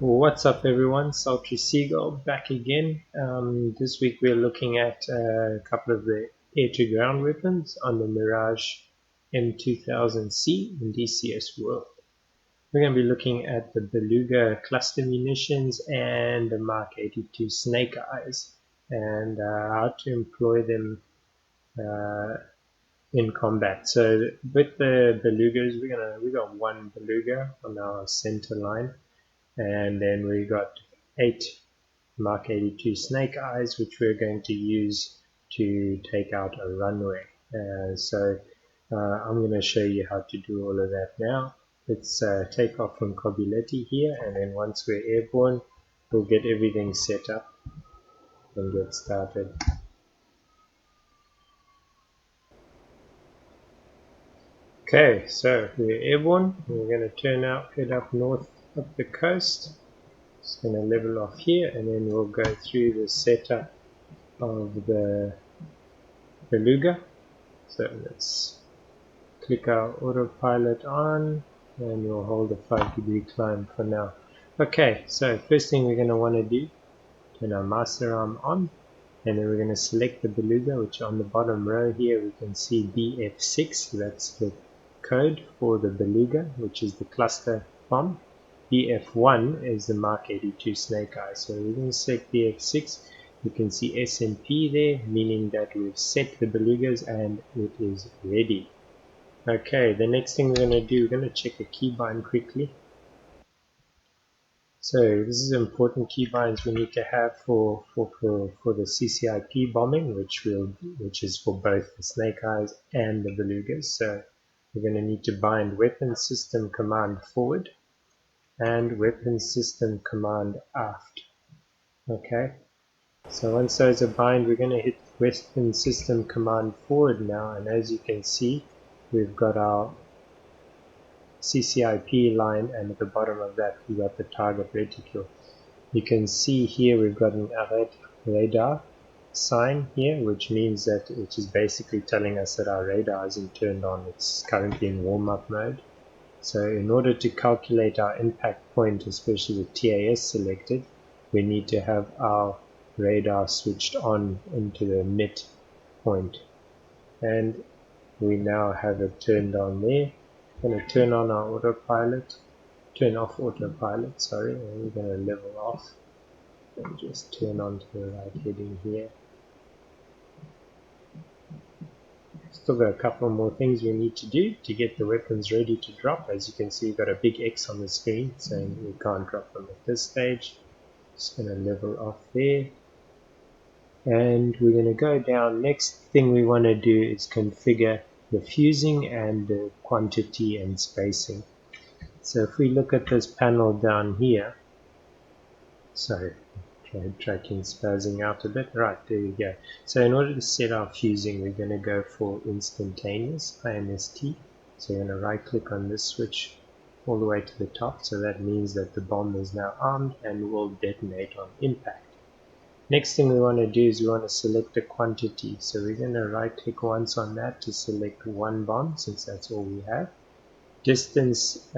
What's up everyone, Sultry Seagull back again. This week we're looking at a couple of the air-to-ground weapons on the Mirage M2000c in DCS world. We're going to be looking at the Beluga cluster munitions and the Mark 82 Snakeeyes and how to employ them in combat. So with the Belugas, we got one Beluga on our center line. And then we got 8 Mark 82 Snakeeyes, which we're going to use to take out a runway. I'm going to show you how to do all of that now. Let's take off from Kobileti here, and then once we're airborne, we'll get everything set up and get started. Okay, so we're airborne. We're going to head up north up the coast. Just going to level off here, and then we'll go through the setup of the Beluga. So let's click our autopilot on, and we'll hold a 5-degree climb for now. Okay, so first thing we're going to want to do, turn our master arm on, and then we're going to select the Beluga, which on the bottom row here we can see BF6, that's the code for the Beluga, which is the cluster bomb. BF1 is the Mark 82 Snakeeye. So we're going to select BF6. You can see SMP there, meaning that we've set the Belugas and it is ready. Okay, the next thing we're going to do, we're going to check a keybind quickly. So this is important keybinds we need to have for the CCIP bombing, which is for both the Snakeeyes and the Belugas. So we're going to need to bind weapon system command forward and weapon system command aft. Okay, so once those are bind, we're going to hit weapon system command forward now, and as you can see, we've got our CCIP line, and at the bottom of that we've got the target reticule. You can see here we've got an alert radar sign here, which is basically telling us that our radar isn't turned on. It's currently in warm-up mode. So in order to calculate our impact point, especially with TAS selected, we need to have our radar switched on into the mid point. And we now have it turned on there. I'm going to turn on our autopilot, turn off autopilot, sorry, and we're going to level off. And just turn on to the right heading here. Still got a couple more things we need to do to get the weapons ready to drop. As you can see, we've got a big X on the screen saying we can't drop them at this stage. Just going to level off there. And we're going to go down. Next thing we want to do is configure the fusing and the quantity and spacing. So if we look at this panel down here, sorry, tracking spazzing out a bit. Right, there we go. So in order to set our fusing, we're going to go for instantaneous, INST. So we're going to right click on this switch all the way to the top. So that means that the bomb is now armed and will detonate on impact. Next thing we want to do is we want to select a quantity. So we're going to right click once on that to select one bomb, since that's all we have. Distance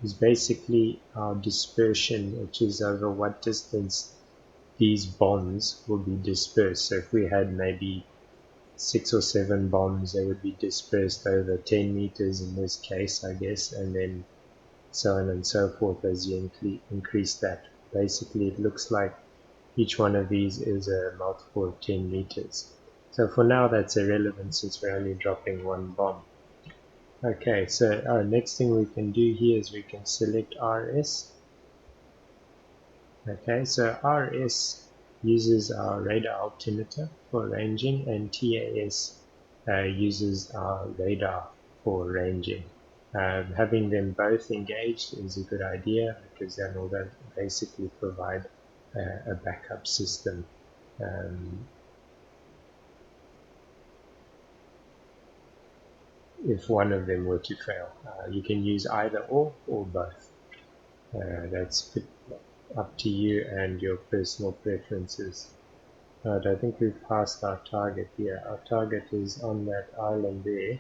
is basically our dispersion, which is over what distance these bombs will be dispersed. So if we had maybe 6 or 7 bombs, they would be dispersed over 10 meters in this case, I guess, and then so on and so forth as you increase that. Basically, it looks like each one of these is a multiple of 10 meters. So for now, that's irrelevant since we're only dropping one bomb. Okay, so our next thing we can do here is we can select RS. Okay, so RS uses our radar altimeter for ranging, and TAS uses our radar for ranging. Having them both engaged is a good idea, because then will basically provide a backup system. If one of them were to fail, you can use either or both. That's up to you and your personal preferences. Right, I think we've passed our target here. Our target is on that island there.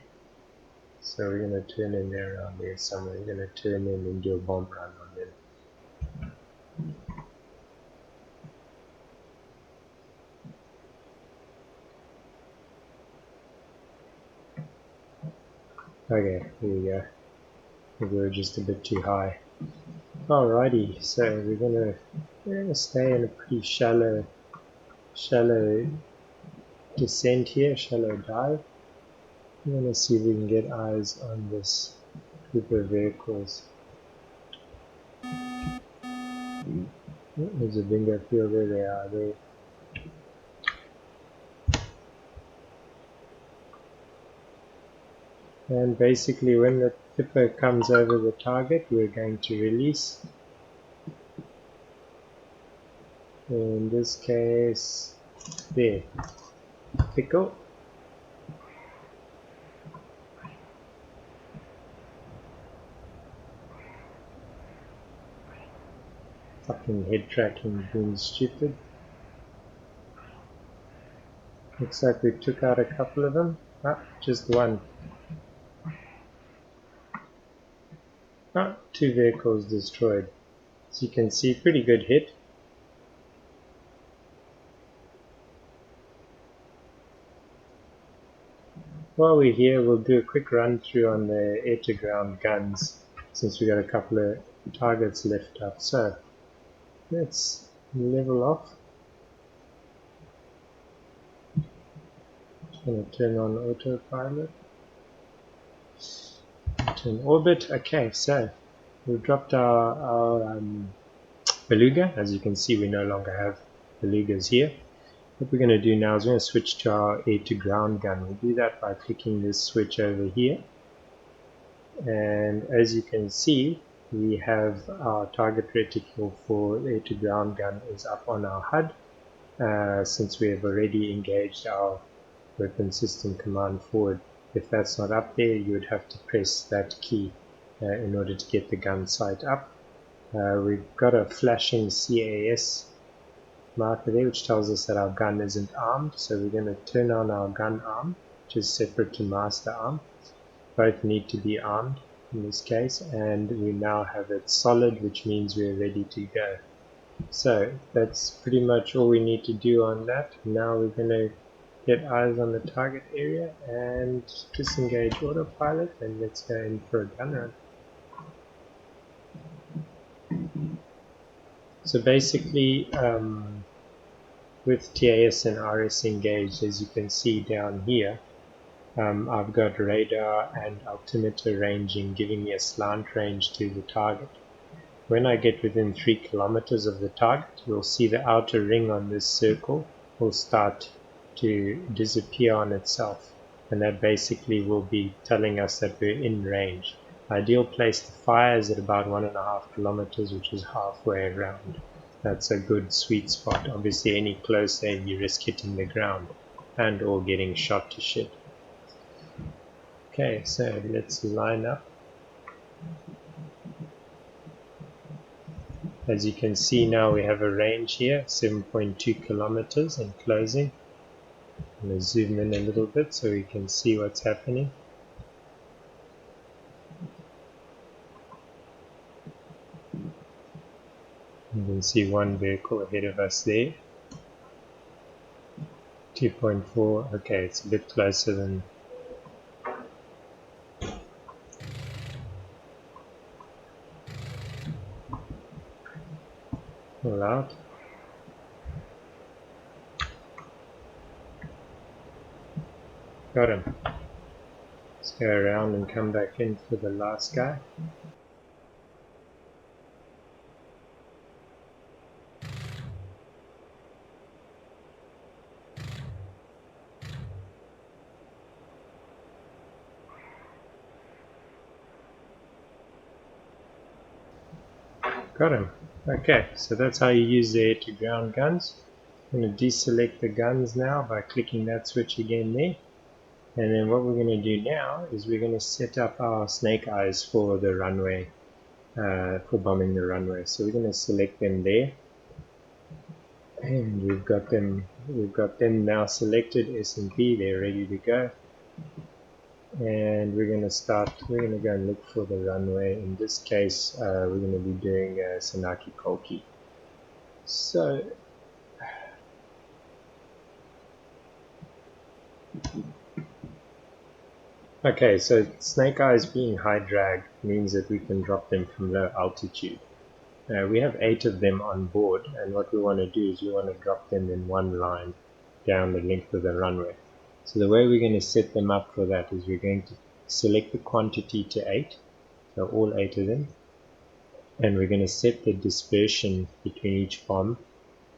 So we're going to turn in there around there somewhere. We're going to turn in and do a bomb run on them. Okay, here we go. We were just a bit too high. Alrighty, so we're gonna stay in a pretty shallow descent here, shallow dive. I'm gonna see if we can get eyes on this group of vehicles. There's a bingo field, there they are there. And basically when the tipper comes over the target, we're going to release. In this case, there, pickle. Fucking head tracking being stupid. Looks like we took out a couple of them. Ah, just one. Ah, 2 vehicles destroyed. As you can see, pretty good hit. While we're here, we'll do a quick run through on the air-to-ground guns, since we've got a couple of targets left up. So, let's level off. Just going to turn on autopilot. Turn orbit. Okay, so we've dropped our Beluga. As you can see, we no longer have Belugas here. What we're going to do now is we're going to switch to our air-to-ground gun. We'll do that by clicking this switch over here. And as you can see, we have our target reticle for the air-to-ground gun is up on our HUD, since we have already engaged our weapon system command forward. If that's not up there, you would have to press that key in order to get the gun sight up. We've got a flashing CAS marker there which tells us that our gun isn't armed, so we're going to turn on our gun arm, which is separate to master arm. Both need to be armed in this case, and we now have it solid, which means we're ready to go. So that's pretty much all we need to do on that. Now we're going to get eyes on the target area and disengage autopilot, and let's go in for a gun run. So basically, with TAS and RS engaged, as you can see down here, I've got radar and altimeter ranging, giving me a slant range to the target. When I get within 3 kilometers of the target, we'll see the outer ring on this circle will start to disappear on itself, and that basically will be telling us that we're in range. Ideal place to fire is at about 1.5 kilometers, which is halfway around. That's a good sweet spot. Obviously any closer you risk hitting the ground and or getting shot to shit. Okay, so let's line up. As you can see now, we have a range here, 7.2 kilometers in closing. I'm going to zoom in a little bit so we can see what's happening. You can see one vehicle ahead of us there. 2.4, okay, it's a bit closer than all out. Got him. Let's go around and come back in for the last guy. Got him. Okay, so that's how you use the air-to-ground guns. I'm going to deselect the guns now by clicking that switch again there. And then what we're going to do now is we're going to set up our Snakeeyes for the runway, for bombing the runway. So we're going to select them there. And we've got them now selected, S&P, they're ready to go. And we're going to go and look for the runway. In this case, we're going to be doing Sanaki Kolki. So, Okay, so Snakeeyes being high drag means that we can drop them from low altitude. We have 8 of them on board, and what we want to do is we want to drop them in one line down the length of the runway. So the way we're going to set them up for that is we're going to select the quantity to 8, so all 8 of them, and we're going to set the dispersion between each bomb,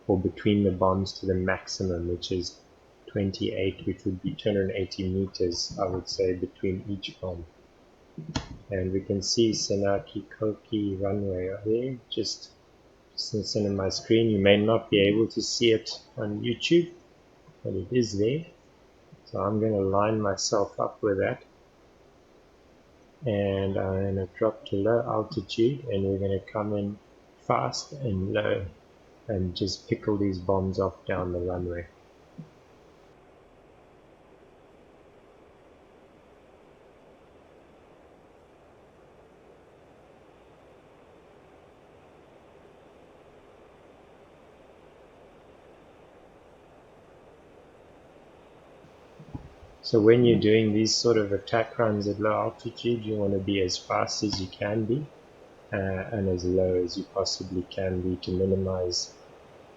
or between the bombs, to the maximum, which is 28, which would be 280 meters, I would say, between each bomb. And we can see Senaki Koki runway there, just in center of my screen. You may not be able to see it on YouTube, but it is there. So I'm going to line myself up with that, and I'm going to drop to low altitude, and we're going to come in fast and low and just pickle these bombs off down the runway. So when you're doing these sort of attack runs at low altitude, you want to be as fast as you can be, and as low as you possibly can be, to minimize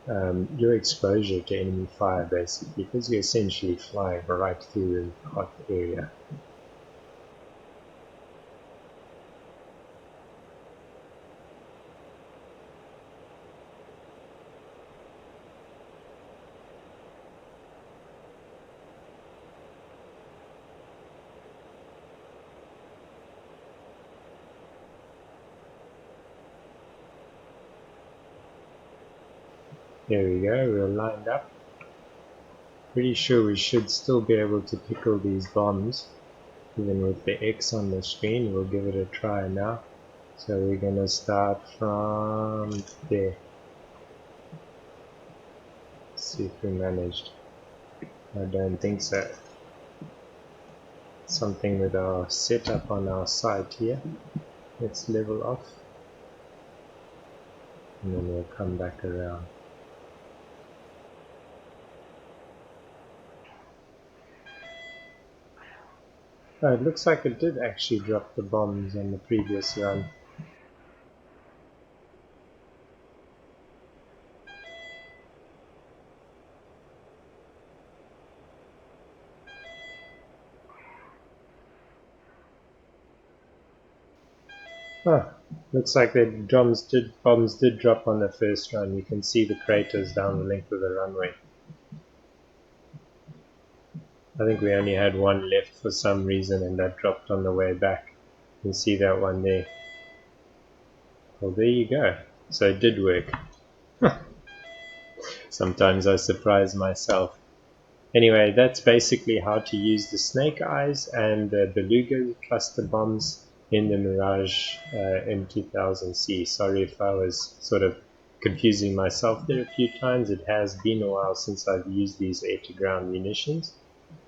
your exposure to enemy fire, basically, because you're essentially flying right through the hot area. There we go, we're lined up. Pretty sure we should still be able to pickle these bombs, even with the X on the screen. We'll give it a try now. So we're going to start from there. Let's see if we managed. I don't think so. Something with our setup on our side here. Let's level off, and then we'll come back around. Oh, it looks like it did actually drop the bombs on the previous run. Ah, looks like the bombs did drop on the first run. You can see the craters down the length of the runway. I think we only had one left for some reason, and that dropped on the way back. You can see that one there. Well, there you go. So it did work. Sometimes I surprise myself. Anyway, that's basically how to use the Snakeeyes and the Beluga cluster bombs in the Mirage M2000c. Sorry if I was sort of confusing myself there a few times. It has been a while since I've used these air-to-ground munitions.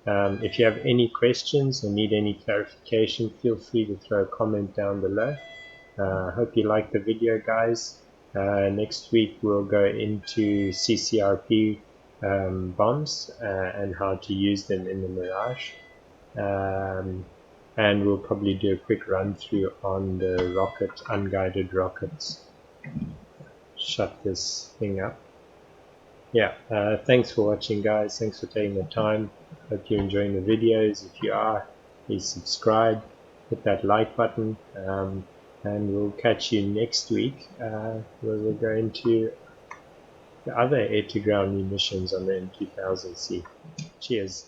If you have any questions or need any clarification, feel free to throw a comment down below. I hope you liked the video, guys. Next week we'll go into CCIP bombs and how to use them in the Mirage. And we'll probably do a quick run through on the unguided rockets. Shut this thing up. Yeah, thanks for watching, guys. Thanks for taking the time. Hope you're enjoying the videos. If you are, please subscribe, hit that like button, and we'll catch you next week where we'll go into the other air-to-ground munitions on the M2000c. Cheers.